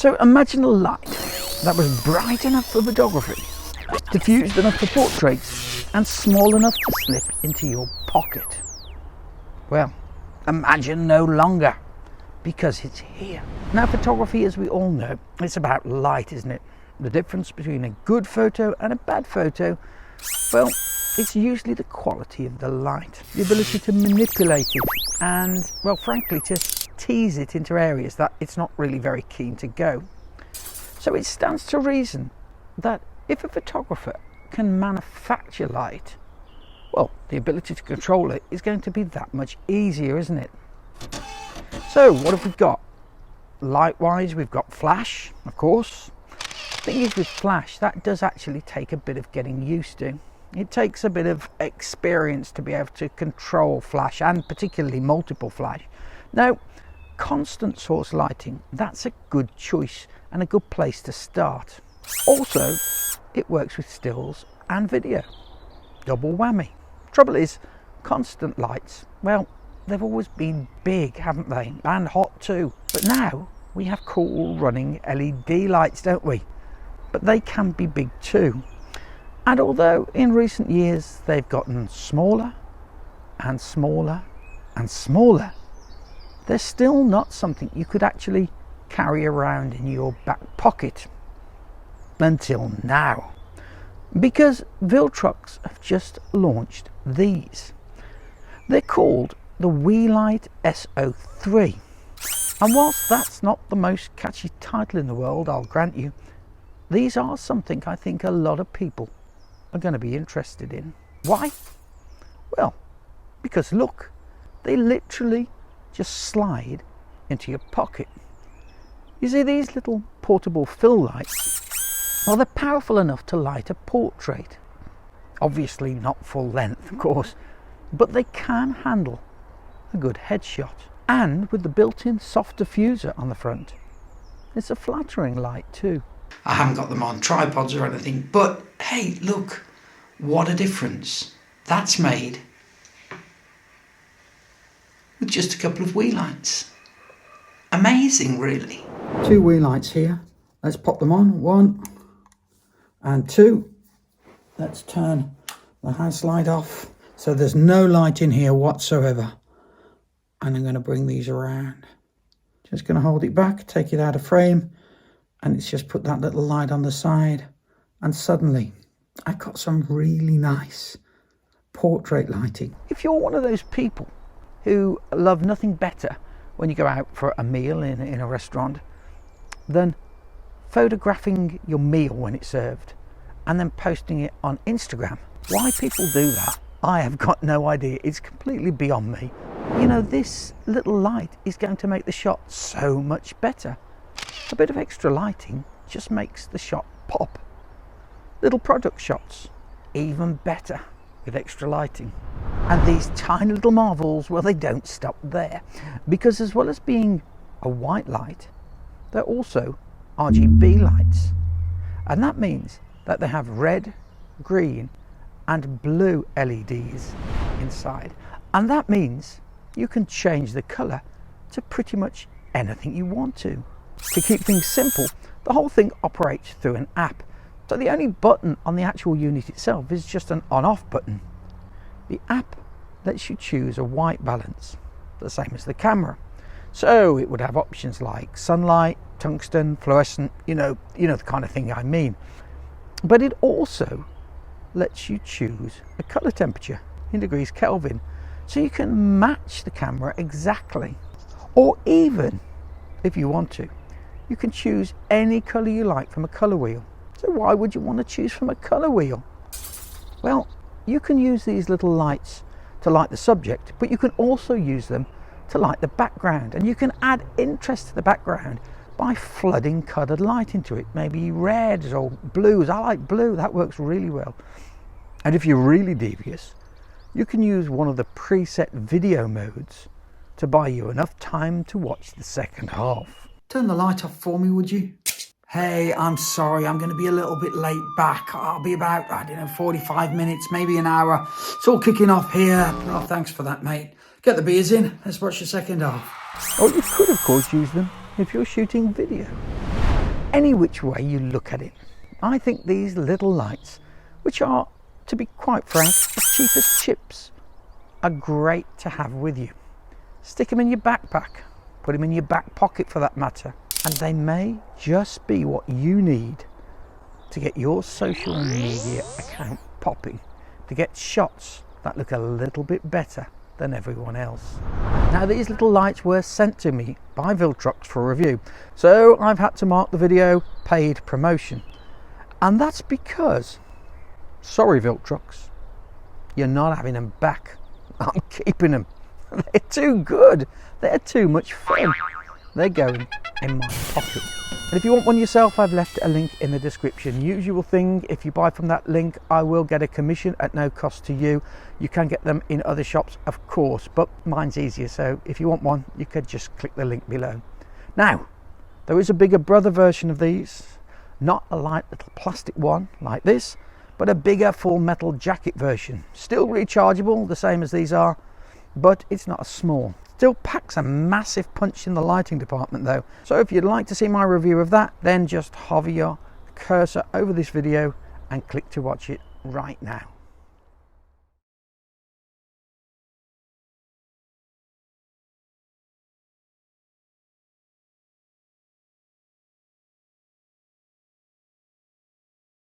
So imagine a light that was bright enough for photography, diffused enough for portraits, and small enough to slip into your pocket. Well, imagine no longer, because it's here. Now, photography, as we all know, it's about light, isn't it? The difference between a good photo and a bad photo, well, it's usually the quality of the light, the ability to manipulate it and, well, frankly, to tease it into areas that it's not really very keen to go. So it stands to reason that if a photographer can manufacture light, well, the ability to control it is going to be that much easier, isn't it? So what have we got? Light-wise, we've got flash, of course. The thing is, with flash, that does actually take a bit of getting used to. It takes a bit of experience to be able to control flash, and particularly multiple flash. Now, constant source lighting, that's a good choice and a good place to start. Also, it works with stills and video. Double whammy. Trouble is, constant lights, well, they've always been big, haven't they? And hot too. But now we have cool running LED lights, don't we? But they can be big too. And although in recent years they've gotten smaller and smaller and smaller, they're still not something you could actually carry around in your back pocket. Until now. Because Viltrox have just launched these. They're called the WeLight SO3. And whilst that's not the most catchy title in the world, I'll grant you, these are something I think a lot of people are going to be interested in. Why? Well, because look, they literally just slide into your pocket. You see, these little portable fill lights, well, they're powerful enough to light a portrait. Obviously not full length, of course, but they can handle a good headshot. And with the built-in soft diffuser on the front, it's a flattering light too. I haven't got them on tripods or anything, but hey, look, what a difference that's made with just a couple of WeLights. Amazing, really. Two WeLights here. Let's pop them on. 1 and 2. Let's turn the house light off so there's no light in here whatsoever. And I'm going to bring these around. Just going to hold it back, take it out of frame, and it's just put that little light on the side, and suddenly I've got some really nice portrait lighting. If you're one of those people who love nothing better when you go out for a meal in a restaurant than photographing your meal when it's served and then posting it on Instagram, why people do that, I have got no idea. It's completely beyond me. You know, this little light is going to make the shot so much better. A bit of extra lighting just makes the shot pop. Little product shots, even better with extra lighting. And these tiny little marvels, well, they don't stop there, because as well as being a white light, they're also RGB lights. And that means that they have red, green and blue LEDs inside. And that means you can change the colour to pretty much anything you want to. To keep things simple, the whole thing operates through an app. So the only button on the actual unit itself is just an on-off button. The app lets you choose a white balance, the same as the camera. So it would have options like sunlight, tungsten, fluorescent, you know the kind of thing I mean. But it also lets you choose a colour temperature in degrees Kelvin, so you can match the camera exactly. Or even, if you want to, you can choose any colour you like from a colour wheel. So why would you want to choose from a colour wheel? Well, you can use these little lights to light the subject, but you can also use them to light the background, and you can add interest to the background by flooding coloured light into it, maybe reds or blues. I like blue, that works really well. And if you're really devious, you can use one of the preset video modes to buy you enough time to watch the second half. Turn the light off for me, would you? Hey, I'm sorry, I'm going to be a little bit late back. I'll be about, 45 minutes, maybe an hour. It's all kicking off here. Oh, thanks for that, mate. Get the beers in, let's watch the second half. Or you could, of course, use them if you're shooting video. any which way you look at it, I think these little lights, which are, to be quite frank, as cheap as chips, are great to have with you. Stick them in your backpack, put them in your back pocket for that matter, and they may just be what you need to get your social media account popping, to get shots that look a little bit better than everyone else. Now, these little lights were sent to me by Viltrox for review, so I've had to mark the video paid promotion. And that's because, sorry Viltrox, you're not having them back. I'm keeping them. They're too good. They're too much fun. They're going in my pocket. And if you want one yourself, I've left a link in the description. Usual thing, if you buy from that link, I will get a commission at no cost to you. You can get them in other shops, of course, but mine's easier. So if you want one, you could just click the link below. Now, there is a bigger brother version of these. Not a light little plastic one like this, but a bigger full metal jacket version. Still rechargeable, the same as these are, but it's not as small. Still packs a massive punch in the lighting department though. So if you'd like to see my review of that, then just hover your cursor over this video and click to watch it right now.